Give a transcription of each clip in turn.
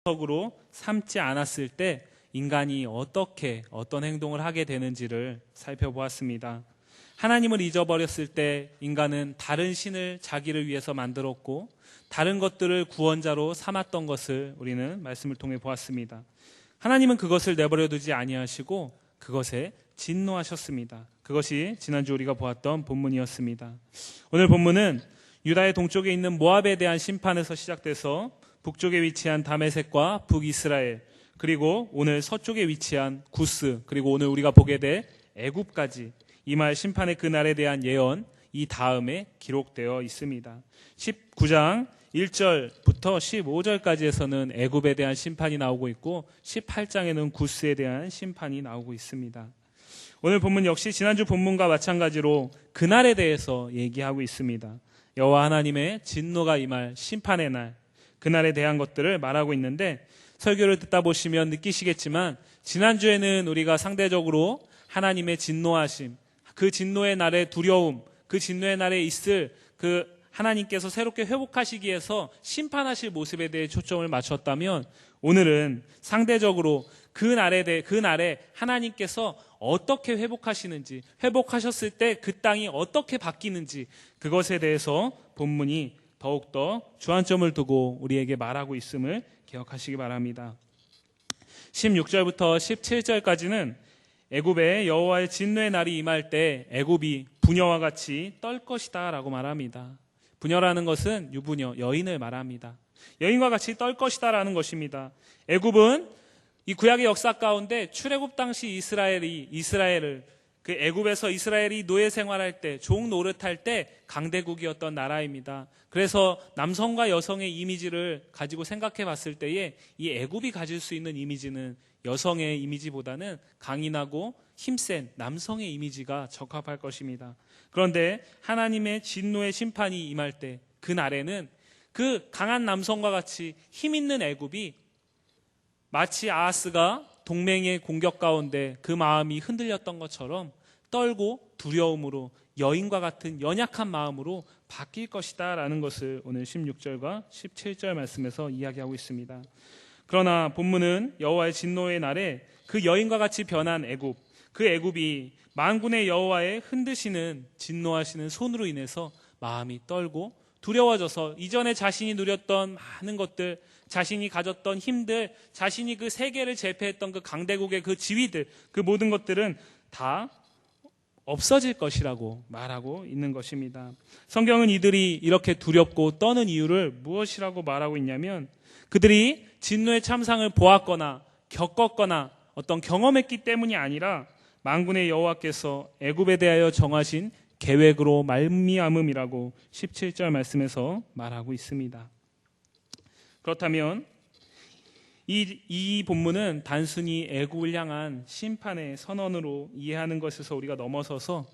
적으로 삼지 않았을 때 인간이 어떤 행동을 하게 되는지를 살펴보았습니다. 하나님을 잊어버렸을 때 인간은 다른 신을 자기를 위해서 만들었고 다른 것들을 구원자로 삼았던 것을 우리는 말씀을 통해 보았습니다. 하나님은 그것을 내버려 두지 아니하시고 그것에 진노하셨습니다. 그것이 지난주 우리가 보았던 본문이었습니다. 오늘 본문은 유다의 동쪽에 있는 모압에 대한 심판에서 시작돼서 북쪽에 위치한 다메섹과 북이스라엘, 그리고 오늘 서쪽에 위치한 구스, 그리고 오늘 우리가 보게 될 애굽까지 임할 심판의 그날에 대한 예언, 이 다음에 기록되어 있습니다. 19장 1절부터 15절까지에서는 애굽에 대한 심판이 나오고 있고 18장에는 구스에 대한 심판이 나오고 있습니다. 오늘 본문 역시 지난주 본문과 마찬가지로 그날에 대해서 얘기하고 있습니다. 여호와 하나님의 진노가 임할 심판의 날, 그날에 대한 것들을 말하고 있는데, 설교를 듣다 보시면 느끼시겠지만 지난주에는 우리가 상대적으로 하나님의 진노하심, 그 진노의 날의 두려움, 그 진노의 날에 있을 그 하나님께서 새롭게 회복하시기 위해서 심판하실 모습에 대해 초점을 맞췄다면, 오늘은 상대적으로 그 날에 하나님께서 어떻게 회복하시는지, 회복하셨을 때 그 땅이 어떻게 바뀌는지, 그것에 대해서 본문이 더욱더 주안점을 두고 우리에게 말하고 있음을 기억하시기 바랍니다. 16절부터 17절까지는 애굽에 여호와의 진노의 날이 임할 때 애굽이 부녀와 같이 떨 것이다 라고 말합니다. 부녀라는 것은 유부녀, 여인을 말합니다. 여인과 같이 떨 것이다 라는 것입니다. 애굽은 이 구약의 역사 가운데 출애굽 당시 이스라엘을 그 애굽에서 이스라엘이 노예 생활할 때, 종 노릇할 때 강대국이었던 나라입니다. 그래서 남성과 여성의 이미지를 가지고 생각해 봤을 때에 이 애굽이 가질 수 있는 이미지는 여성의 이미지보다는 강인하고 힘센 남성의 이미지가 적합할 것입니다. 그런데 하나님의 진노의 심판이 임할 때, 그 날에는 그 강한 남성과 같이 힘 있는 애굽이 마치 아하스가 동맹의 공격 가운데 그 마음이 흔들렸던 것처럼 떨고 두려움으로, 여인과 같은 연약한 마음으로 바뀔 것이다 라는 것을 오늘 16절과 17절 말씀에서 이야기하고 있습니다. 그러나 본문은 여호와의 진노의 날에 그 여인과 같이 변한 애굽, 그 애굽이 만군의 여호와의 흔드시는 진노하시는 손으로 인해서 마음이 떨고 두려워져서 이전에 자신이 누렸던 많은 것들, 자신이 가졌던 힘들, 자신이 그 세계를 제패했던 그 강대국의 그 지위들, 그 모든 것들은 다 없어질 것이라고 말하고 있는 것입니다. 성경은 이들이 이렇게 두렵고 떠는 이유를 무엇이라고 말하고 있냐면, 그들이 진노의 참상을 보았거나 겪었거나 어떤 경험했기 때문이 아니라 만군의 여호와께서 애굽에 대하여 정하신 계획으로 말미암음이라고 17절 말씀에서 말하고 있습니다. 그렇다면 이 본문은 단순히 애굽을 향한 심판의 선언으로 이해하는 것에서 우리가 넘어서서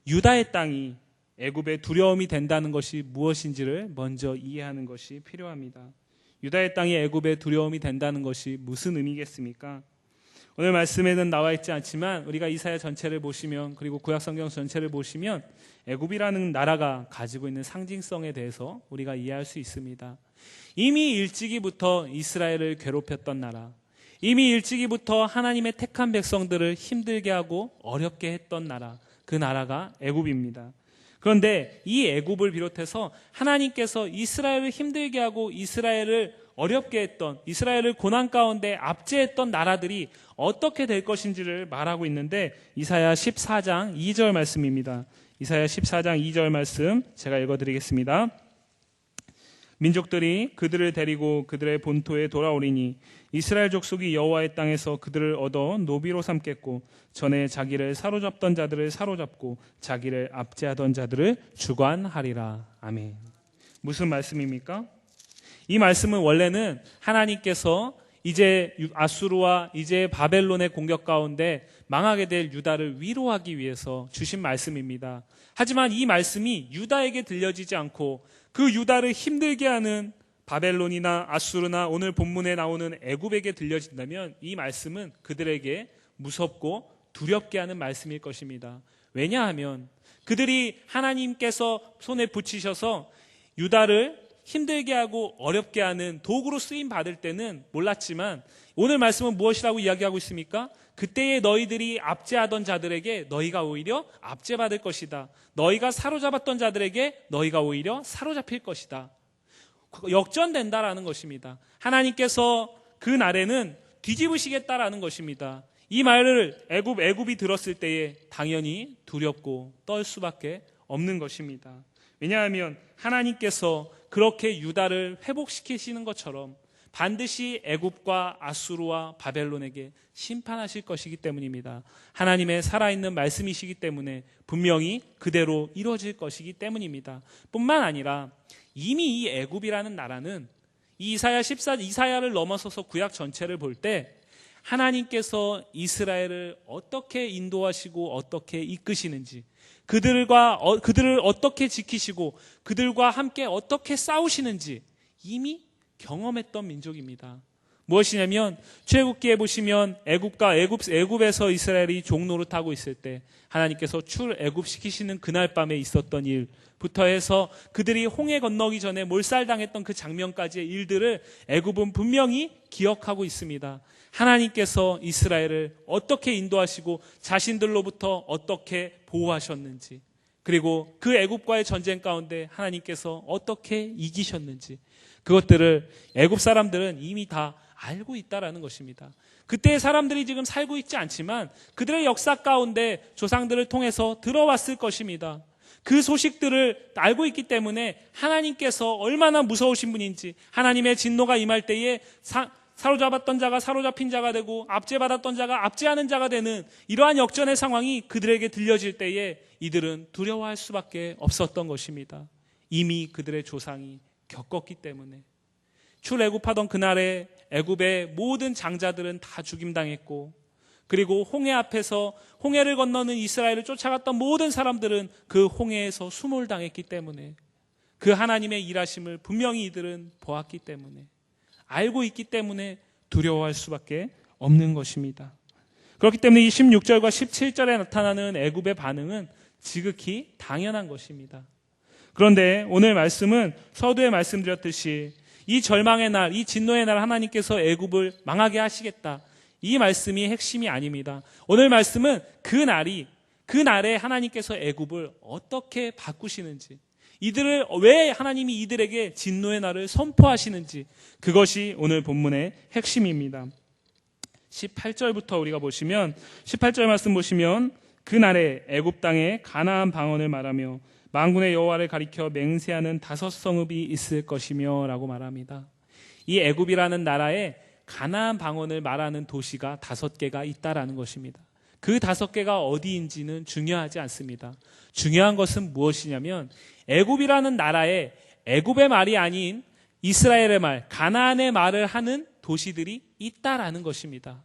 유다의 땅이 애굽의 두려움이 된다는 것이 무엇인지를 먼저 이해하는 것이 필요합니다. 유다의 땅이 애굽의 두려움이 된다는 것이 무슨 의미겠습니까? 오늘 말씀에는 나와 있지 않지만 우리가 이사야 전체를 보시면, 그리고 구약 성경 전체를 보시면 애굽이라는 나라가 가지고 있는 상징성에 대해서 우리가 이해할 수 있습니다. 이미 일찍이부터 이스라엘을 괴롭혔던 나라, 이미 일찍이부터 하나님의 택한 백성들을 힘들게 하고 어렵게 했던 나라, 그 나라가 애굽입니다. 그런데 이 애굽을 비롯해서 하나님께서 이스라엘을 힘들게 하고 이스라엘을 어렵게 했던, 이스라엘을 고난 가운데 압제했던 나라들이 어떻게 될 것인지를 말하고 있는데, 이사야 14장 2절 말씀입니다. 이사야 14장 2절 말씀 제가 읽어드리겠습니다. 민족들이 그들을 데리고 그들의 본토에 돌아오리니 이스라엘 족속이 여호와의 땅에서 그들을 얻어 노비로 삼겠고 전에 자기를 사로잡던 자들을 사로잡고 자기를 압제하던 자들을 주관하리라. 아멘. 무슨 말씀입니까? 이 말씀은 원래는 하나님께서 이제 아수르와 이제 바벨론의 공격 가운데 망하게 될 유다를 위로하기 위해서 주신 말씀입니다. 하지만 이 말씀이 유다에게 들려지지 않고 그 유다를 힘들게 하는 바벨론이나 아수르나 오늘 본문에 나오는 애굽에게 들려진다면 이 말씀은 그들에게 무섭고 두렵게 하는 말씀일 것입니다. 왜냐하면 그들이 하나님께서 손에 붙이셔서 유다를 힘들게 하고 어렵게 하는 도구로 쓰임 받을 때는 몰랐지만 오늘 말씀은 무엇이라고 이야기하고 있습니까? 그때에 너희들이 압제하던 자들에게 너희가 오히려 압제받을 것이다. 너희가 사로잡았던 자들에게 너희가 오히려 사로잡힐 것이다. 역전된다라는 것입니다. 하나님께서 그 날에는 뒤집으시겠다라는 것입니다. 이 말을 애굽이 들었을 때에 당연히 두렵고 떨 수밖에 없는 것입니다. 왜냐하면 하나님께서 그렇게 유다를 회복시키시는 것처럼 반드시 애굽과 아수르와 바벨론에게 심판하실 것이기 때문입니다. 하나님의 살아있는 말씀이시기 때문에 분명히 그대로 이루어질 것이기 때문입니다. 뿐만 아니라 이미 이 애굽이라는 나라는 이 이사야를 넘어서서 구약 전체를 볼 때 하나님께서 이스라엘을 어떻게 인도하시고 어떻게 이끄시는지, 그들을 어떻게 지키시고 그들과 함께 어떻게 싸우시는지 이미 경험했던 민족입니다. 무엇이냐면 출애굽기에 보시면 애굽에서 이스라엘이 종노릇하고 있을 때 하나님께서 출애굽시키시는 그날 밤에 있었던 일부터 해서 그들이 홍해 건너기 전에 몰살당했던 그 장면까지의 일들을 애굽은 분명히 기억하고 있습니다. 하나님께서 이스라엘을 어떻게 인도하시고 자신들로부터 어떻게 보호하셨는지, 그리고 그 애굽과의 전쟁 가운데 하나님께서 어떻게 이기셨는지, 그것들을 애굽 사람들은 이미 다 알고 있다라는 것입니다. 그때의 사람들이 지금 살고 있지 않지만 그들의 역사 가운데 조상들을 통해서 들어왔을 것입니다. 그 소식들을 알고 있기 때문에 하나님께서 얼마나 무서우신 분인지, 하나님의 진노가 임할 때에 사로잡았던 자가 사로잡힌 자가 되고 압제받았던 자가 압제하는 자가 되는 이러한 역전의 상황이 그들에게 들려질 때에 이들은 두려워할 수밖에 없었던 것입니다. 이미 그들의 조상이 겪었기 때문에. 출애굽하던 그날에 애굽의 모든 장자들은 다 죽임당했고, 그리고 홍해 앞에서 홍해를 건너는 이스라엘을 쫓아갔던 모든 사람들은 그 홍해에서 수몰 당했기 때문에, 그 하나님의 일하심을 분명히 이들은 보았기 때문에, 알고 있기 때문에 두려워할 수밖에 없는 것입니다. 그렇기 때문에 이 16절과 17절에 나타나는 애굽의 반응은 지극히 당연한 것입니다. 그런데 오늘 말씀은 서두에 말씀드렸듯이 이 절망의 날, 이 진노의 날 하나님께서 애굽을 망하게 하시겠다, 이 말씀이 핵심이 아닙니다. 오늘 말씀은 그 날에 하나님께서 애굽을 어떻게 바꾸시는지, 이들을 왜 하나님이 이들에게 진노의 날을 선포하시는지, 그것이 오늘 본문의 핵심입니다. 18절부터 우리가 보시면, 18절 말씀 보시면 그날에 애굽 땅에 가나안 방언을 말하며 만군의 여호와를 가리켜 맹세하는 5 성읍이 있을 것이며 라고 말합니다. 이 애굽이라는 나라에 가나안 방언을 말하는 도시가 5개가 있다라는 것입니다. 그 5개가 어디인지는 중요하지 않습니다. 중요한 것은 무엇이냐면 애굽이라는 나라에 애굽의 말이 아닌 이스라엘의 말, 가나안의 말을 하는 도시들이 있다라는 것입니다.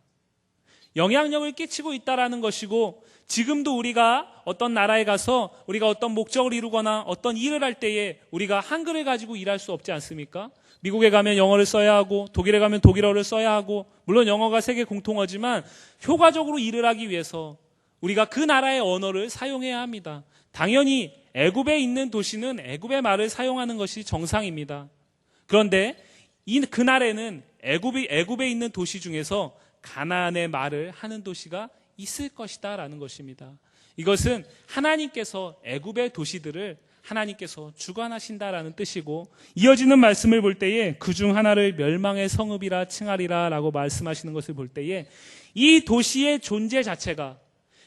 영향력을 끼치고 있다라는 것이고, 지금도 우리가 어떤 나라에 가서 우리가 어떤 목적을 이루거나 어떤 일을 할 때에 우리가 한글을 가지고 일할 수 없지 않습니까? 미국에 가면 영어를 써야 하고 독일에 가면 독일어를 써야 하고, 물론 영어가 세계 공통어지만 효과적으로 일을 하기 위해서 우리가 그 나라의 언어를 사용해야 합니다. 당연히 애굽에 있는 도시는 애굽의 말을 사용하는 것이 정상입니다. 그런데 그날에는 애굽에 있는 도시 중에서 가나안의 말을 하는 도시가 있을 것이다 라는 것입니다. 이것은 하나님께서 애굽의 도시들을 하나님께서 주관하신다라는 뜻이고, 이어지는 말씀을 볼 때에 그중 하나를 멸망의 성읍이라 칭하리라 라고 말씀하시는 것을 볼 때에 이 도시의 존재 자체가,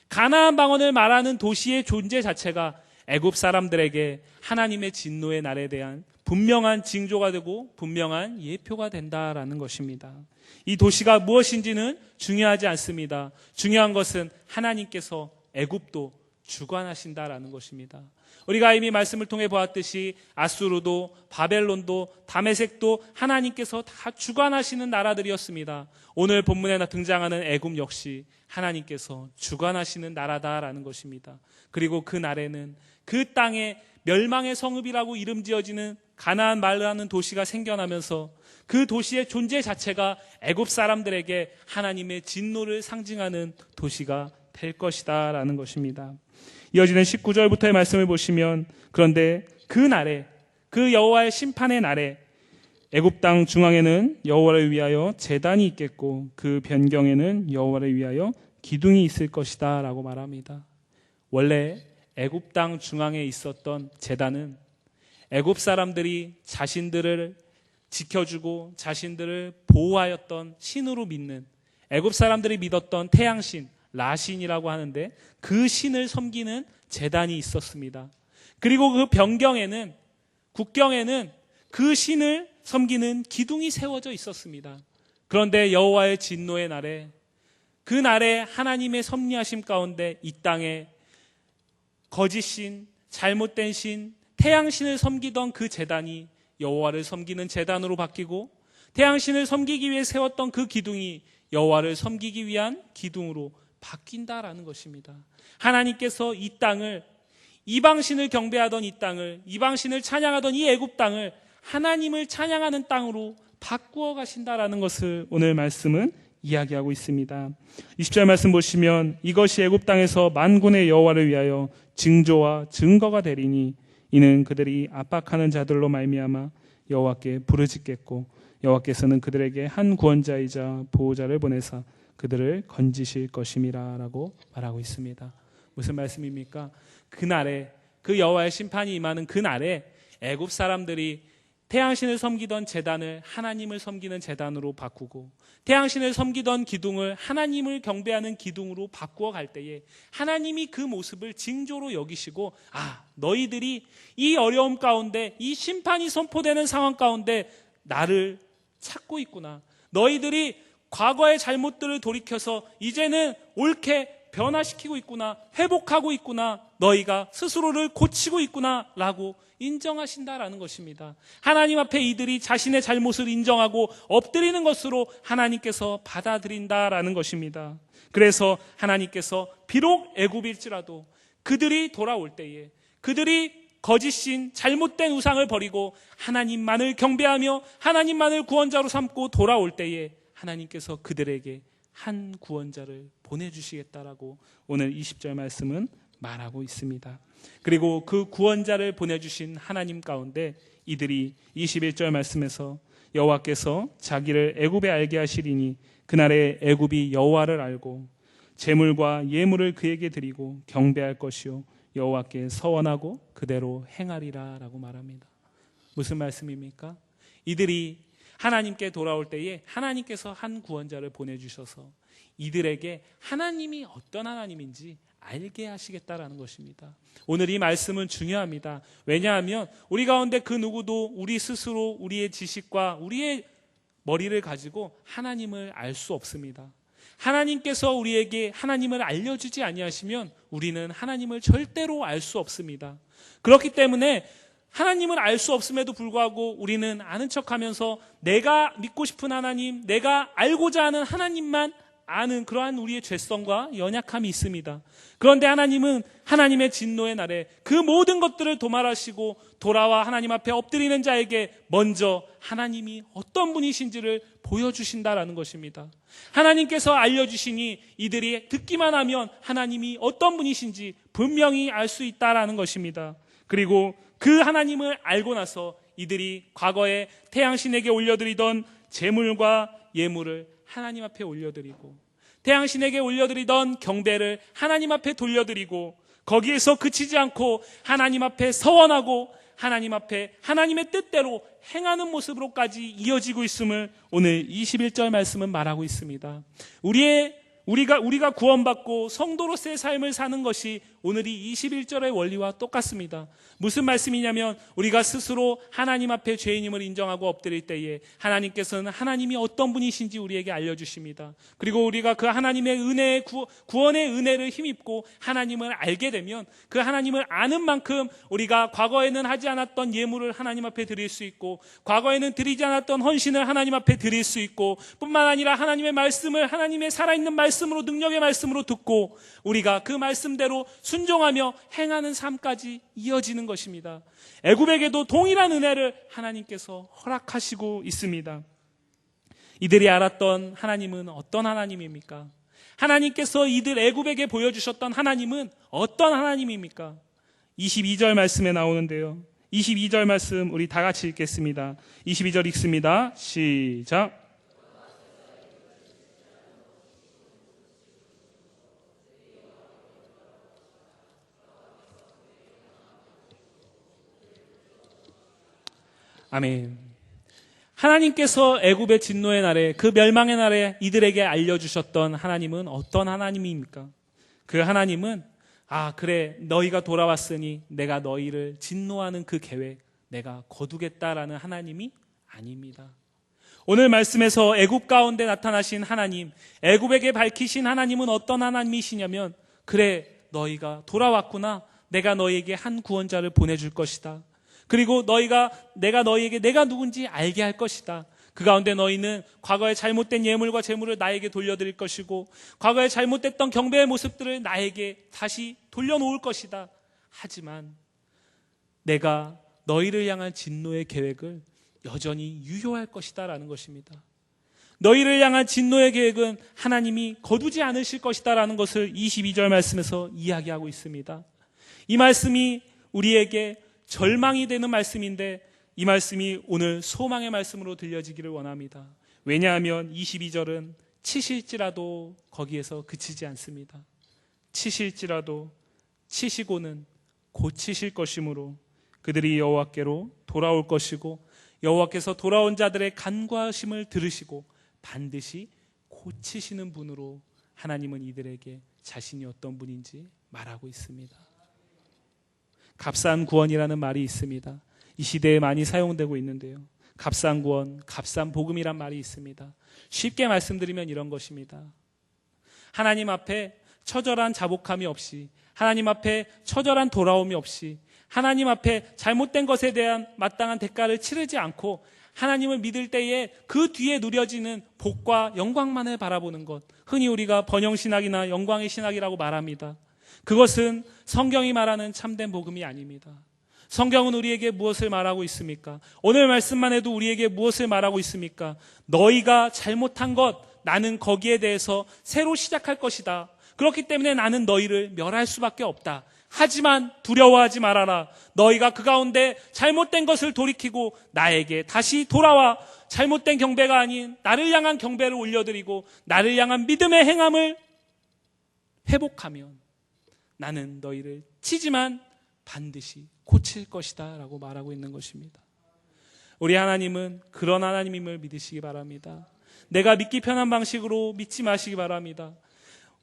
가나안 방언을 말하는 도시의 존재 자체가 애굽 사람들에게 하나님의 진노의 날에 대한 분명한 징조가 되고 분명한 예표가 된다라는 것입니다. 이 도시가 무엇인지는 중요하지 않습니다. 중요한 것은 하나님께서 애굽도 주관하신다라는 것입니다. 우리가 이미 말씀을 통해 보았듯이 아수르도 바벨론도 다메섹도 하나님께서 다 주관하시는 나라들이었습니다. 오늘 본문에 등장하는 애굽 역시 하나님께서 주관하시는 나라다라는 것입니다. 그리고 그 날에는 그 땅에 멸망의 성읍이라고 이름 지어지는 가나안 말하는 도시가 생겨나면서 그 도시의 존재 자체가 애굽 사람들에게 하나님의 진노를 상징하는 도시가 될 것이다 라는 것입니다. 이어지는 19절부터의 말씀을 보시면, 그런데 그 날에 그 여호와의 심판의 날에 애굽 땅 중앙에는 여호와를 위하여 제단이 있겠고 그 변경에는 여호와를 위하여 기둥이 있을 것이다 라고 말합니다. 원래 애굽 땅 중앙에 있었던 제단은 애굽 사람들이 자신들을 지켜주고 자신들을 보호하였던 신으로 믿는, 애굽 사람들이 믿었던 태양신 라신이라고 하는데 그 신을 섬기는 제단이 있었습니다. 그리고 그 변경에는, 국경에는 그 신을 섬기는 기둥이 세워져 있었습니다. 그런데 여호와의 진노의 날에, 그 날에 하나님의 섭리하심 가운데 이 땅에 거짓신, 잘못된 신, 태양신을 섬기던 그 제단이 여호와를 섬기는 제단으로 바뀌고, 태양신을 섬기기 위해 세웠던 그 기둥이 여호와를 섬기기 위한 기둥으로 바뀐다라는 것입니다. 하나님께서 이 땅을, 이방신을 경배하던 이 땅을, 이방신을 찬양하던 이 애굽 땅을 하나님을 찬양하는 땅으로 바꾸어 가신다라는 것을 오늘 말씀은 이야기하고 있습니다. 20절 말씀 보시면 이것이 애굽 땅에서 만군의 여호와를 위하여 징조와 증거가 되리니 이는 그들이 압박하는 자들로 말미암아 여호와께 부르짖겠고 여호와께서는 그들에게 한 구원자이자 보호자를 보내사 그들을 건지실 것임이라 라고 말하고 있습니다. 무슨 말씀입니까? 그날에, 그 여호와의 심판이 임하는 그날에 애굽 사람들이 태양신을 섬기던 제단을 하나님을 섬기는 제단으로 바꾸고 태양신을 섬기던 기둥을 하나님을 경배하는 기둥으로 바꾸어 갈 때에 하나님이 그 모습을 징조로 여기시고, 아, 너희들이 이 어려움 가운데, 이 심판이 선포되는 상황 가운데 나를 찾고 있구나. 너희들이 과거의 잘못들을 돌이켜서 이제는 옳게 변화시키고 있구나, 회복하고 있구나, 너희가 스스로를 고치고 있구나 라고 인정하신다라는 것입니다. 하나님 앞에 이들이 자신의 잘못을 인정하고 엎드리는 것으로 하나님께서 받아들인다라는 것입니다. 그래서 하나님께서 비록 애굽일지라도 그들이 돌아올 때에, 그들이 거짓신, 잘못된 우상을 버리고 하나님만을 경배하며 하나님만을 구원자로 삼고 돌아올 때에 하나님께서 그들에게 한 구원자를 보내주시겠다라고 오늘 20절 말씀은 말하고 있습니다. 그리고 그 구원자를 보내주신 하나님 가운데 이들이 21절 말씀에서 여호와께서 자기를 애굽에 알게 하시리니 그날에 애굽이 여호와를 알고 제물과 예물을 그에게 드리고 경배할 것이요 여호와께 서원하고 그대로 행하리라 라고 말합니다. 무슨 말씀입니까? 이들이 하나님께 돌아올 때에 하나님께서 한 구원자를 보내주셔서 이들에게 하나님이 어떤 하나님인지 알게 하시겠다라는 것입니다. 오늘 이 말씀은 중요합니다. 왜냐하면 우리 가운데 그 누구도 우리 스스로 우리의 지식과 우리의 머리를 가지고 하나님을 알 수 없습니다. 하나님께서 우리에게 하나님을 알려주지 아니하시면 우리는 하나님을 절대로 알 수 없습니다. 그렇기 때문에 하나님을 알 수 없음에도 불구하고 우리는 아는 척하면서 내가 믿고 싶은 하나님, 내가 알고자 하는 하나님만 아는 그러한 우리의 죄성과 연약함이 있습니다. 그런데 하나님은 하나님의 진노의 날에 그 모든 것들을 도말하시고 돌아와 하나님 앞에 엎드리는 자에게 먼저 하나님이 어떤 분이신지를 보여주신다라는 것입니다. 하나님께서 알려주시니 이들이 듣기만 하면 하나님이 어떤 분이신지 분명히 알 수 있다라는 것입니다. 그리고 그 하나님을 알고 나서 이들이 과거에 태양신에게 올려드리던 제물과 예물을 하나님 앞에 올려드리고 태양신에게 올려드리던 경배를 하나님 앞에 돌려드리고 거기에서 그치지 않고 하나님 앞에 서원하고 하나님 앞에 하나님의 뜻대로 행하는 모습으로까지 이어지고 있음을 오늘 21절 말씀은 말하고 있습니다. 우리가 구원받고 성도로서의 삶을 사는 것이 오늘 이 21절의 원리와 똑같습니다. 무슨 말씀이냐면 우리가 스스로 하나님 앞에 죄인임을 인정하고 엎드릴 때에 하나님께서는 하나님이 어떤 분이신지 우리에게 알려주십니다. 그리고 우리가 그 하나님의 은혜의 구원의 은혜를 힘입고 하나님을 알게 되면 그 하나님을 아는 만큼 우리가 과거에는 하지 않았던 예물을 하나님 앞에 드릴 수 있고 과거에는 드리지 않았던 헌신을 하나님 앞에 드릴 수 있고 뿐만 아니라 하나님의 말씀을 하나님의 살아있는 말씀으로 능력의 말씀으로 듣고 우리가 그 말씀대로 순종하며 행하는 삶까지 이어지는 것입니다. 애굽에게도 동일한 은혜를 하나님께서 허락하시고 있습니다. 이들이 알았던 하나님은 어떤 하나님입니까? 하나님께서 이들 애굽에게 보여주셨던 하나님은 어떤 하나님입니까? 22절 말씀에 나오는데요. 22절 말씀 우리 다 같이 읽겠습니다. 22절 읽습니다. 시작. 아멘. 하나님께서 애굽의 진노의 날에, 그 멸망의 날에 이들에게 알려주셨던 하나님은 어떤 하나님입니까? 그 하나님은 그래, 너희가 돌아왔으니 내가 너희를 진노하는 그 계획 내가 거두겠다라는 하나님이 아닙니다. 오늘 말씀에서 애굽 가운데 나타나신 하나님, 애굽에게 밝히신 하나님은 어떤 하나님이시냐면, 그래, 너희가 돌아왔구나, 내가 너희에게 한 구원자를 보내줄 것이다. 그리고 내가 너희에게 내가 누군지 알게 할 것이다. 그 가운데 너희는 과거의 잘못된 예물과 재물을 나에게 돌려드릴 것이고, 과거의 잘못됐던 경배의 모습들을 나에게 다시 돌려놓을 것이다. 하지만 내가 너희를 향한 진노의 계획을 여전히 유효할 것이다 라는 것입니다. 너희를 향한 진노의 계획은 하나님이 거두지 않으실 것이다 라는 것을 22절 말씀에서 이야기하고 있습니다. 이 말씀이 우리에게 절망이 되는 말씀인데, 이 말씀이 오늘 소망의 말씀으로 들려지기를 원합니다. 왜냐하면 22절은 치실지라도 거기에서 그치지 않습니다. 치실지라도 치시고는 고치실 것이므로 그들이 여호와께로 돌아올 것이고, 여호와께서 돌아온 자들의 간구하심을 들으시고 반드시 고치시는 분으로 하나님은 이들에게 자신이 어떤 분인지 말하고 있습니다. 값싼 구원이라는 말이 있습니다. 이 시대에 많이 사용되고 있는데요, 값싼 구원, 값싼 복음이란 말이 있습니다. 쉽게 말씀드리면 이런 것입니다. 하나님 앞에 처절한 자복함이 없이, 하나님 앞에 처절한 돌아옴이 없이, 하나님 앞에 잘못된 것에 대한 마땅한 대가를 치르지 않고 하나님을 믿을 때에 그 뒤에 누려지는 복과 영광만을 바라보는 것, 흔히 우리가 번영신학이나 영광의 신학이라고 말합니다. 그것은 성경이 말하는 참된 복음이 아닙니다. 성경은 우리에게 무엇을 말하고 있습니까? 오늘 말씀만 해도 우리에게 무엇을 말하고 있습니까? 너희가 잘못한 것, 나는 거기에 대해서 새로 시작할 것이다. 그렇기 때문에 나는 너희를 멸할 수밖에 없다. 하지만 두려워하지 말아라. 너희가 그 가운데 잘못된 것을 돌이키고 나에게 다시 돌아와 잘못된 경배가 아닌 나를 향한 경배를 올려드리고 나를 향한 믿음의 행함을 회복하면 나는 너희를 치지만 반드시 고칠 것이다 라고 말하고 있는 것입니다. 우리 하나님은 그런 하나님임을 믿으시기 바랍니다. 내가 믿기 편한 방식으로 믿지 마시기 바랍니다.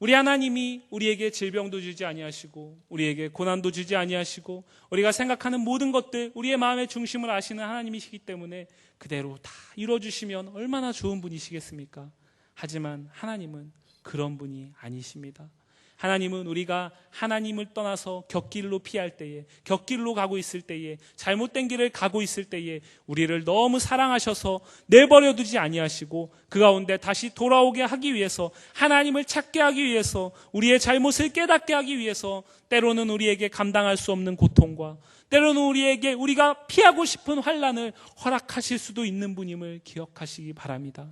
우리 하나님이 우리에게 질병도 주지 아니하시고 우리에게 고난도 주지 아니하시고 우리가 생각하는 모든 것들, 우리의 마음의 중심을 아시는 하나님이시기 때문에 그대로 다 이루어주시면 얼마나 좋은 분이시겠습니까? 하지만 하나님은 그런 분이 아니십니다. 하나님은 우리가 하나님을 떠나서 곁길로 피할 때에, 곁길로 가고 있을 때에, 잘못된 길을 가고 있을 때에 우리를 너무 사랑하셔서 내버려 두지 아니하시고 그 가운데 다시 돌아오게 하기 위해서, 하나님을 찾게 하기 위해서, 우리의 잘못을 깨닫게 하기 위해서 때로는 우리에게 감당할 수 없는 고통과 때로는 우리에게 우리가 피하고 싶은 환난을 허락하실 수도 있는 분임을 기억하시기 바랍니다.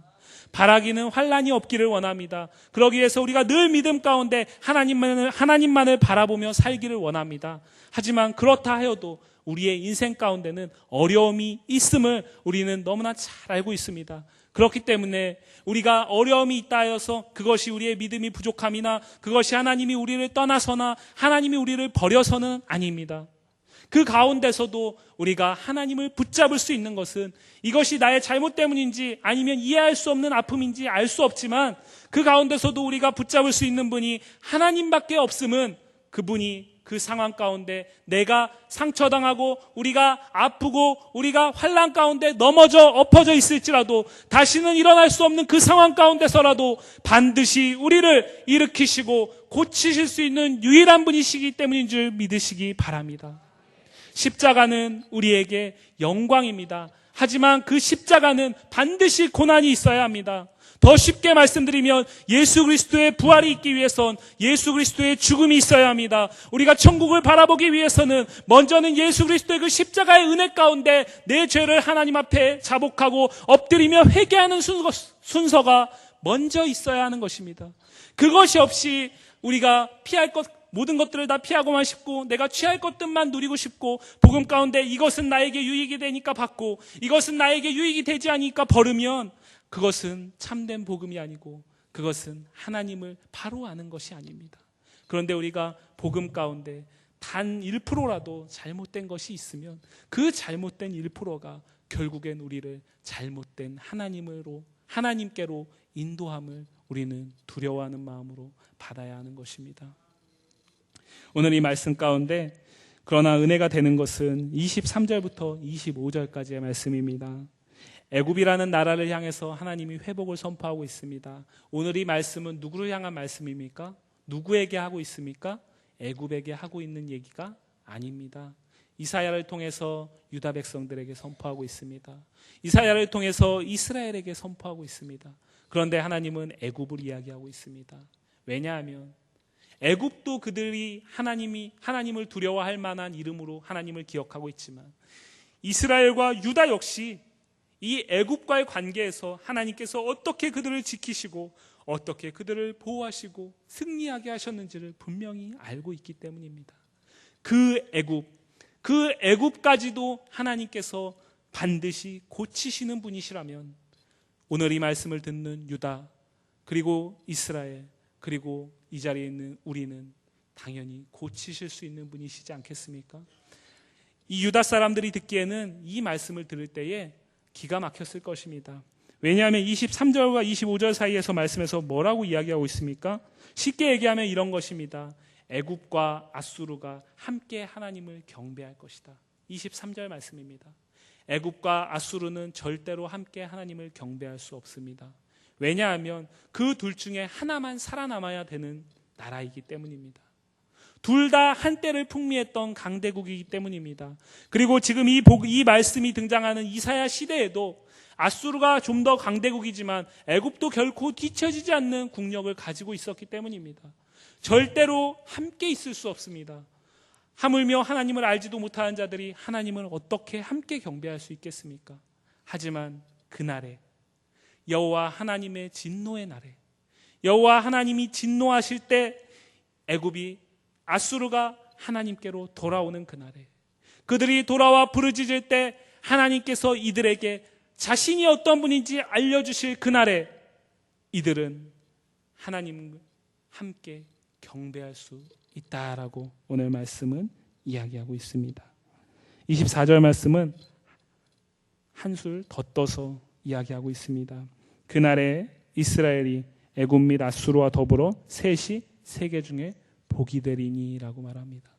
바라기는 환난이 없기를 원합니다. 그러기 위해서 우리가 늘 믿음 가운데 하나님만을 바라보며 살기를 원합니다. 하지만 그렇다 하여도 우리의 인생 가운데는 어려움이 있음을 우리는 너무나 잘 알고 있습니다. 그렇기 때문에 우리가 어려움이 있다 하여서 그것이 우리의 믿음이 부족함이나 그것이 하나님이 우리를 떠나서나 하나님이 우리를 버려서는 아닙니다. 그 가운데서도 우리가 하나님을 붙잡을 수 있는 것은 이것이 나의 잘못 때문인지 아니면 이해할 수 없는 아픔인지 알 수 없지만 그 가운데서도 우리가 붙잡을 수 있는 분이 하나님밖에 없음은, 그분이 그 상황 가운데 내가 상처당하고 우리가 아프고 우리가 환난 가운데 넘어져 엎어져 있을지라도 다시는 일어날 수 없는 그 상황 가운데서라도 반드시 우리를 일으키시고 고치실 수 있는 유일한 분이시기 때문인 줄 믿으시기 바랍니다. 십자가는 우리에게 영광입니다. 하지만 그 십자가는 반드시 고난이 있어야 합니다. 더 쉽게 말씀드리면 예수 그리스도의 부활이 있기 위해선 예수 그리스도의 죽음이 있어야 합니다. 우리가 천국을 바라보기 위해서는 먼저는 예수 그리스도의 그 십자가의 은혜 가운데 내 죄를 하나님 앞에 자복하고 엎드리며 회개하는 순서가 먼저 있어야 하는 것입니다. 그것이 없이 우리가 피할 것, 모든 것들을 다 피하고만 싶고 내가 취할 것들만 누리고 싶고 복음 가운데 이것은 나에게 유익이 되니까 받고 이것은 나에게 유익이 되지 않으니까 버리면 그것은 참된 복음이 아니고 그것은 하나님을 바로 아는 것이 아닙니다. 그런데 우리가 복음 가운데 단 1%라도 잘못된 것이 있으면 그 잘못된 1%가 결국엔 우리를 잘못된 하나님께로 인도함을 우리는 두려워하는 마음으로 받아야 하는 것입니다. 오늘 이 말씀 가운데 그러나 은혜가 되는 것은 23절부터 25절까지의 말씀입니다. 애굽이라는 나라를 향해서 하나님이 회복을 선포하고 있습니다. 오늘 이 말씀은 누구를 향한 말씀입니까? 누구에게 하고 있습니까? 애굽에게 하고 있는 얘기가 아닙니다. 이사야를 통해서 유다 백성들에게 선포하고 있습니다. 이사야를 통해서 이스라엘에게 선포하고 있습니다. 그런데 하나님은 애굽을 이야기하고 있습니다. 왜냐하면 애굽도 그들이 하나님을 두려워할 만한 이름으로 하나님을 기억하고 있지만 이스라엘과 유다 역시 이 애굽과의 관계에서 하나님께서 어떻게 그들을 지키시고 어떻게 그들을 보호하시고 승리하게 하셨는지를 분명히 알고 있기 때문입니다. 그 애굽까지도 하나님께서 반드시 고치시는 분이시라면 오늘 이 말씀을 듣는 유다 그리고 이스라엘 그리고 이 자리에 있는 우리는 당연히 고치실 수 있는 분이시지 않겠습니까? 이 유다 사람들이 듣기에는 이 말씀을 들을 때에 기가 막혔을 것입니다. 왜냐하면 23절과 25절 사이에서 말씀에서 뭐라고 이야기하고 있습니까? 쉽게 얘기하면 이런 것입니다. 애굽과 아수르가 함께 하나님을 경배할 것이다. 23절 말씀입니다. 애굽과 아수르는 절대로 함께 하나님을 경배할 수 없습니다. 왜냐하면 그 둘 중에 하나만 살아남아야 되는 나라이기 때문입니다. 둘 다 한때를 풍미했던 강대국이기 때문입니다. 그리고 지금 이 말씀이 등장하는 이사야 시대에도 아수르가 좀 더 강대국이지만 애굽도 결코 뒤처지지 않는 국력을 가지고 있었기 때문입니다. 절대로 함께 있을 수 없습니다. 하물며 하나님을 알지도 못하는 자들이 하나님을 어떻게 함께 경배할 수 있겠습니까? 하지만 그날에 여호와 하나님의 진노의 날에 여호와 하나님이 진노하실 때 애굽이 아수르가 하나님께로 돌아오는 그날에 그들이 돌아와 부르짖을 때 하나님께서 이들에게 자신이 어떤 분인지 알려주실 그날에 이들은 하나님과 함께 경배할 수 있다라고 오늘 말씀은 이야기하고 있습니다. 24절 말씀은 한술 더 떠서 이야기하고 있습니다. 그날에 이스라엘이 애굽 및 아수르와 더불어 셋이 세계 중에 복이 되리니라고 말합니다.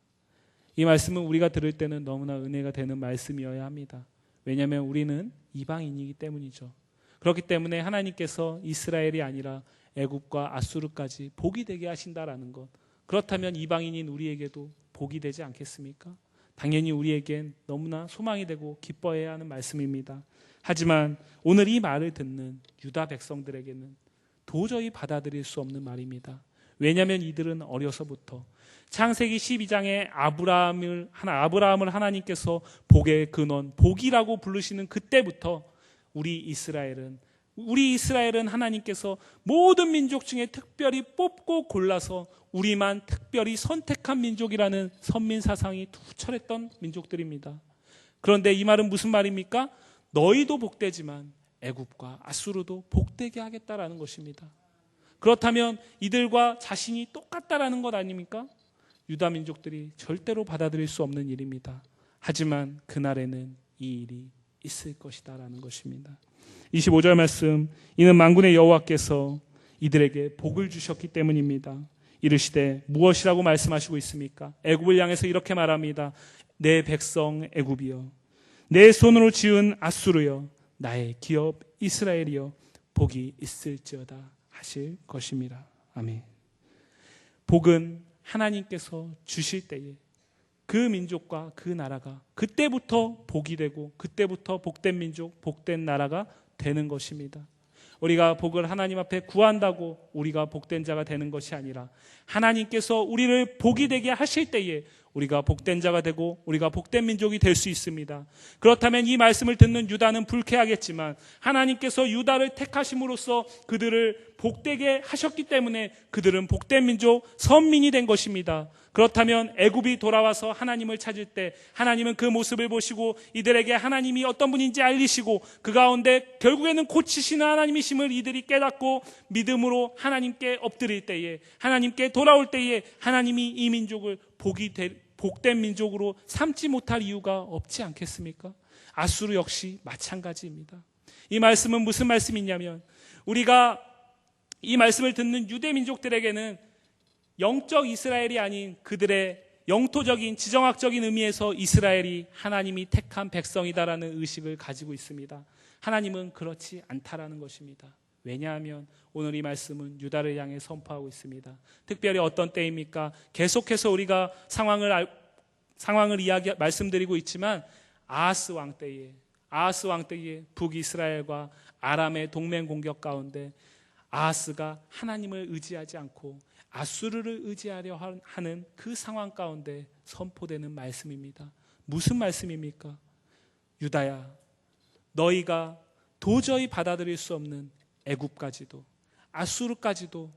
이 말씀은 우리가 들을 때는 너무나 은혜가 되는 말씀이어야 합니다. 왜냐하면 우리는 이방인이기 때문이죠. 그렇기 때문에 하나님께서 이스라엘이 아니라 애굽과 아수르까지 복이 되게 하신다라는 것, 그렇다면 이방인인 우리에게도 복이 되지 않겠습니까? 당연히 우리에겐 너무나 소망이 되고 기뻐해야 하는 말씀입니다. 하지만 오늘 이 말을 듣는 유다 백성들에게는 도저히 받아들일 수 없는 말입니다. 왜냐하면 이들은 어려서부터 창세기 12장에 아브라함을 하나님께서 복의 근원, 복이라고 부르시는 그때부터 우리 이스라엘은 하나님께서 모든 민족 중에 특별히 뽑고 골라서 우리만 특별히 선택한 민족이라는 선민 사상이 투철했던 민족들입니다. 그런데 이 말은 무슨 말입니까? 너희도 복되지만 애굽과 아수르도 복되게 하겠다라는 것입니다. 그렇다면 이들과 자신이 똑같다라는 것 아닙니까? 유다 민족들이 절대로 받아들일 수 없는 일입니다. 하지만 그날에는 이 일이 있을 것이다라는 것입니다. 25절 말씀, 이는 만군의 여호와께서 이들에게 복을 주셨기 때문입니다. 이르시되 무엇이라고 말씀하시고 있습니까? 애굽을 향해서 이렇게 말합니다. 내 백성 애굽이여, 내 손으로 지은 아수르여, 나의 기업 이스라엘이여, 복이 있을지어다 하실 것입니다. 아멘. 복은 하나님께서 주실 때에 그 민족과 그 나라가 그때부터 복이 되고 그때부터 복된 민족, 복된 나라가 되는 것입니다. 우리가 복을 하나님 앞에 구한다고 우리가 복된 자가 되는 것이 아니라 하나님께서 우리를 복이 되게 하실 때에 우리가 복된 자가 되고 우리가 복된 민족이 될 수 있습니다. 그렇다면 이 말씀을 듣는 유다는 불쾌하겠지만 하나님께서 유다를 택하심으로써 그들을 복되게 하셨기 때문에 그들은 복된 민족, 선민이 된 것입니다. 그렇다면 애굽이 돌아와서 하나님을 찾을 때 하나님은 그 모습을 보시고 이들에게 하나님이 어떤 분인지 알리시고 그 가운데 결국에는 고치시는 하나님이심을 이들이 깨닫고 믿음으로 하나님께 엎드릴 때에, 하나님께 돌아올 때에 하나님이 이 민족을 복된 민족으로 삼지 못할 이유가 없지 않겠습니까? 아수르 역시 마찬가지입니다. 이 말씀은 무슨 말씀이냐면 우리가 이 말씀을 듣는 유대 민족들에게는 영적 이스라엘이 아닌 그들의 영토적인 지정학적인 의미에서 이스라엘이 하나님이 택한 백성이다라는 의식을 가지고 있습니다. 하나님은 그렇지 않다라는 것입니다. 왜냐하면 오늘 이 말씀은 유다를 향해 선포하고 있습니다. 특별히 어떤 때입니까? 계속해서 우리가 상황을 말씀드리고 있지만 아하스 왕 때에 북이스라엘과 아람의 동맹 공격 가운데 아하스가 하나님을 의지하지 않고 아수르를 의지하려 하는 그 상황 가운데 선포되는 말씀입니다. 무슨 말씀입니까? 유다야, 너희가 도저히 받아들일 수 없는 애굽까지도 아수르까지도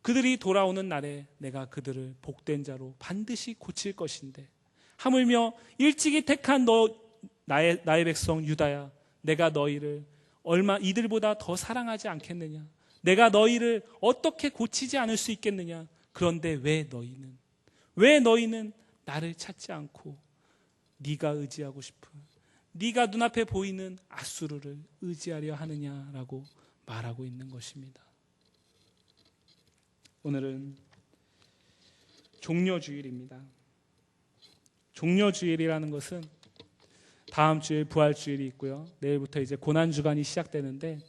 그들이 돌아오는 날에 내가 그들을 복된 자로 반드시 고칠 것인데 하물며 일찍이 택한 나의 백성 유다야, 내가 너희를 얼마 이들보다 더 사랑하지 않겠느냐? 내가 너희를 어떻게 고치지 않을 수 있겠느냐? 그런데 왜 너희는 나를 찾지 않고 네가 의지하고 싶은, 네가 눈앞에 보이는 아수르를 의지하려 하느냐라고 말하고 있는 것입니다. 오늘은 종려주일입니다. 종려주일이라는 것은 다음 주에 부활주일이 있고요. 내일부터 이제 고난주간이 시작되는데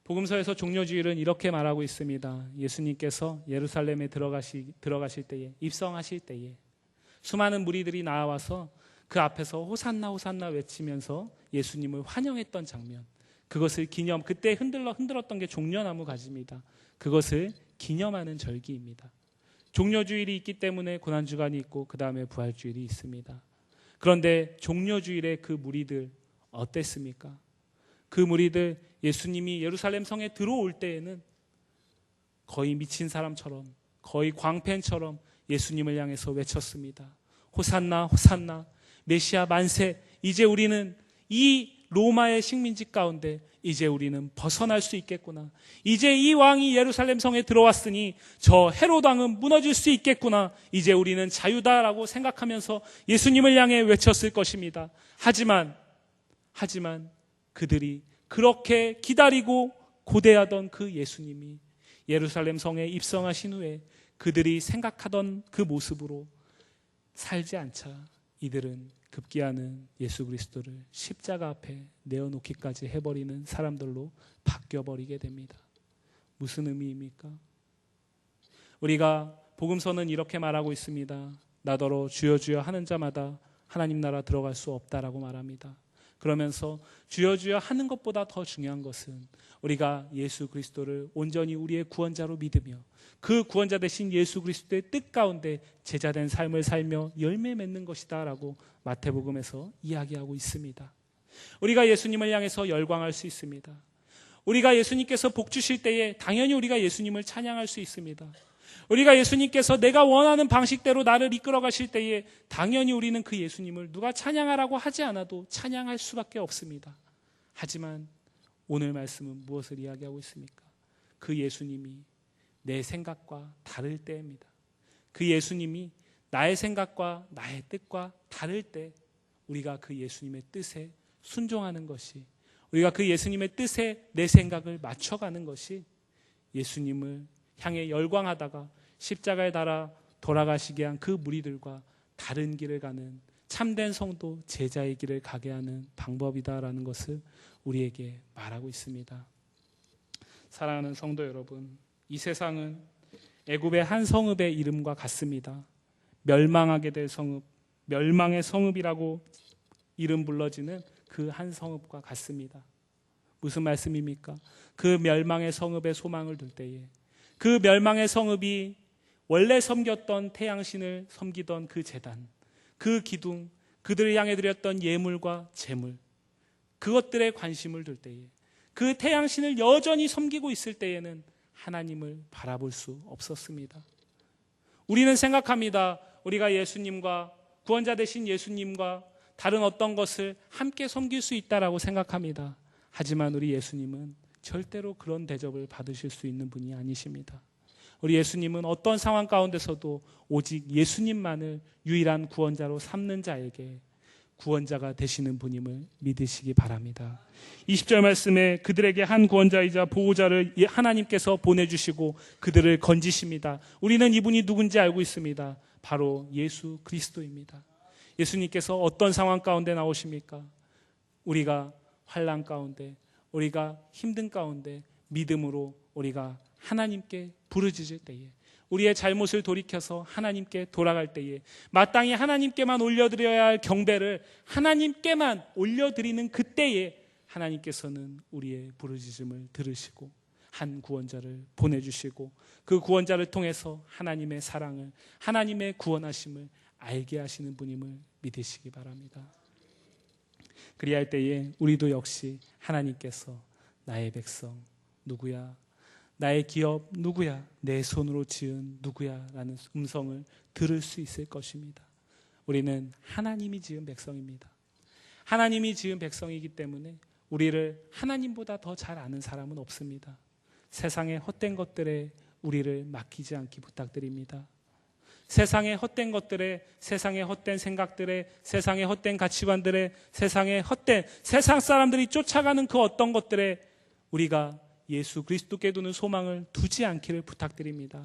복음서에서 종려주일은 이렇게 말하고 있습니다. 예수님께서 예루살렘에 들어가실 때에, 입성하실 때에 수많은 무리들이 나와서 그 앞에서 호산나 호산나 외치면서 예수님을 환영했던 장면, 그것을 그때 흔들었던 게 종려나무 가지입니다. 그것을 기념하는 절기입니다. 종려주일이 있기 때문에 고난주간이 있고 그 다음에 부활주일이 있습니다. 그런데 종려주일에 그 무리들 어땠습니까? 그 무리들 예수님이 예루살렘 성에 들어올 때에는 거의 미친 사람처럼, 거의 광팬처럼 예수님을 향해서 외쳤습니다. 호산나 호산나, 메시아 만세. 이제 우리는 이 로마의 식민지 가운데 이제 우리는 벗어날 수 있겠구나. 이제 이 왕이 예루살렘 성에 들어왔으니 저 헤롯 왕은 무너질 수 있겠구나. 이제 우리는 자유다라고 생각하면서 예수님을 향해 외쳤을 것입니다. 하지만 그들이 그렇게 기다리고 고대하던 그 예수님이 예루살렘 성에 입성하신 후에 그들이 생각하던 그 모습으로 살지 않자 이들은 급기야는 예수 그리스도를 십자가 앞에 내어놓기까지 해버리는 사람들로 바뀌어버리게 됩니다. 무슨 의미입니까? 우리가 복음서는 이렇게 말하고 있습니다. 나더러 주여 주여 하는 자마다 하나님 나라 들어갈 수 없다라고 말합니다. 그러면서 주여 주여 하는 것보다 더 중요한 것은 우리가 예수 그리스도를 온전히 우리의 구원자로 믿으며 그 구원자 되신 예수 그리스도의 뜻 가운데 제자된 삶을 살며 열매 맺는 것이다 라고 마태복음에서 이야기하고 있습니다. 우리가 예수님을 향해서 열광할 수 있습니다. 우리가 예수님께서 복 주실 때에 당연히 우리가 예수님을 찬양할 수 있습니다. 우리가 예수님께서 내가 원하는 방식대로 나를 이끌어 가실 때에 당연히 우리는 그 예수님을 누가 찬양하라고 하지 않아도 찬양할 수밖에 없습니다. 하지만 오늘 말씀은 무엇을 이야기하고 있습니까? 그 예수님이 내 생각과 다를 때입니다. 그 예수님이 나의 생각과 나의 뜻과 다를 때 우리가 그 예수님의 뜻에 순종하는 것이, 우리가 그 예수님의 뜻에 내 생각을 맞춰가는 것이 예수님을 향해 열광하다가 십자가에 달아 돌아가시게 한 그 무리들과 다른 길을 가는 참된 성도 제자의 길을 가게 하는 방법이다라는 것을 우리에게 말하고 있습니다. 사랑하는 성도 여러분, 이 세상은 애굽의 한 성읍의 이름과 같습니다. 멸망하게 될 성읍, 멸망의 성읍이라고 이름 불러지는 그 한 성읍과 같습니다. 무슨 말씀입니까? 그 멸망의 성읍에 소망을 둘 때에, 그 멸망의 성읍이 원래 섬겼던 태양신을 섬기던 그 제단, 그 기둥, 그들을 향해 드렸던 예물과 제물, 그것들에 관심을 둘 때에, 그 태양신을 여전히 섬기고 있을 때에는 하나님을 바라볼 수 없었습니다. 우리는 생각합니다. 우리가 예수님과, 구원자 되신 예수님과 다른 어떤 것을 함께 섬길 수 있다라고 생각합니다. 하지만 우리 예수님은 절대로 그런 대접을 받으실 수 있는 분이 아니십니다. 우리 예수님은 어떤 상황 가운데서도 오직 예수님만을 유일한 구원자로 삼는 자에게 구원자가 되시는 분임을 믿으시기 바랍니다. 20절 말씀에 그들에게 한 구원자이자 보호자를 하나님께서 보내주시고 그들을 건지십니다. 우리는 이분이 누군지 알고 있습니다. 바로 예수 그리스도입니다. 예수님께서 어떤 상황 가운데 나오십니까? 우리가 환난 가운데, 우리가 힘든 가운데 믿음으로 우리가 하나님께 부르짖을 때에, 우리의 잘못을 돌이켜서 하나님께 돌아갈 때에, 마땅히 하나님께만 올려드려야 할 경배를 하나님께만 올려드리는 그때에 하나님께서는 우리의 부르짖음을 들으시고 한 구원자를 보내주시고 그 구원자를 통해서 하나님의 사랑을, 하나님의 구원하심을 알게 하시는 분임을 믿으시기 바랍니다. 그리할 때에 우리도 역시 하나님께서 나의 백성 누구야? 나의 기업 누구야? 내 손으로 지은 누구야? 라는 음성을 들을 수 있을 것입니다. 우리는 하나님이 지은 백성입니다. 하나님이 지은 백성이기 때문에 우리를 하나님보다 더 잘 아는 사람은 없습니다. 세상의 헛된 것들에 우리를 맡기지 않기 부탁드립니다. 세상의 헛된 것들에, 세상의 헛된 생각들에, 세상의 헛된 가치관들에, 세상의 헛된 세상 사람들이 쫓아가는 그 어떤 것들에 우리가 예수 그리스도께 두는 소망을 두지 않기를 부탁드립니다.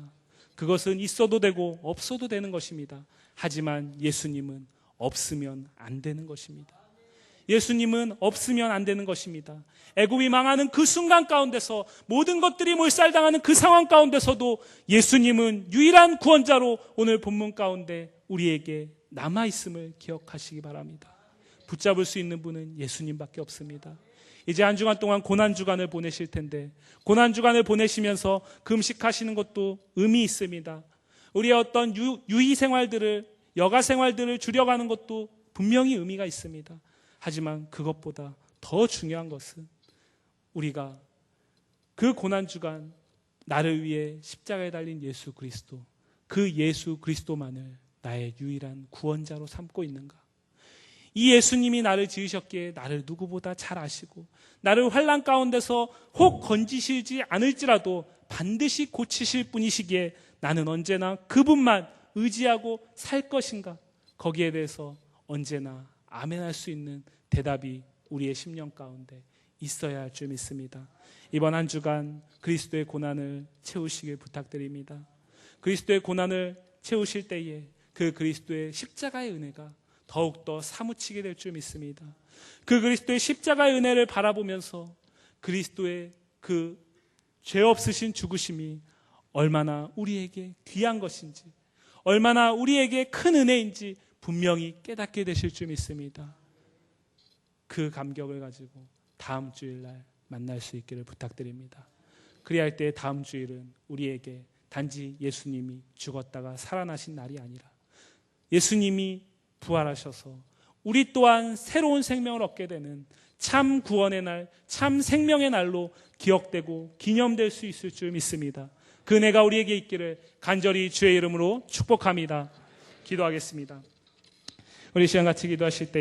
그것은 있어도 되고 없어도 되는 것입니다. 하지만 예수님은 없으면 안 되는 것입니다. 예수님은 없으면 안 되는 것입니다. 애굽이 망하는 그 순간 가운데서, 모든 것들이 몰살당하는 그 상황 가운데서도 예수님은 유일한 구원자로 오늘 본문 가운데 우리에게 남아있음을 기억하시기 바랍니다. 붙잡을 수 있는 분은 예수님밖에 없습니다. 이제 한 주간 동안 고난주간을 보내실 텐데, 고난주간을 보내시면서 금식하시는 것도 의미 있습니다. 우리의 어떤 유의생활들을, 여가생활들을 줄여가는 것도 분명히 의미가 있습니다. 하지만 그것보다 더 중요한 것은 우리가 그 고난주간 나를 위해 십자가에 달린 예수 그리스도, 그 예수 그리스도만을 나의 유일한 구원자로 삼고 있는가? 이 예수님이 나를 지으셨기에 나를 누구보다 잘 아시고 나를 환난 가운데서 혹 건지시지 않을지라도 반드시 고치실 분이시기에 나는 언제나 그분만 의지하고 살 것인가? 거기에 대해서 언제나 아멘할 수 있는 대답이 우리의 심령 가운데 있어야 할 줄 믿습니다. 이번 한 주간 그리스도의 고난을 채우시길 부탁드립니다. 그리스도의 고난을 채우실 때에 그 그리스도의 십자가의 은혜가 더욱더 사무치게 될 줄 믿습니다. 그 그리스도의 십자가의 은혜를 바라보면서 그리스도의 그 죄 없으신 죽으심이 얼마나 우리에게 귀한 것인지, 얼마나 우리에게 큰 은혜인지 분명히 깨닫게 되실 줄 믿습니다. 그 감격을 가지고 다음 주일날 만날 수 있기를 부탁드립니다. 그리할 때 다음 주일은 우리에게 단지 예수님이 죽었다가 살아나신 날이 아니라 예수님이 부활하셔서 우리 또한 새로운 생명을 얻게 되는 참 구원의 날, 참 생명의 날로 기억되고 기념될 수 있을 줄 믿습니다. 그 은혜가 우리에게 있기를 간절히 주의 이름으로 축복합니다. 기도하겠습니다. 우리 시간 같이 기도하실 때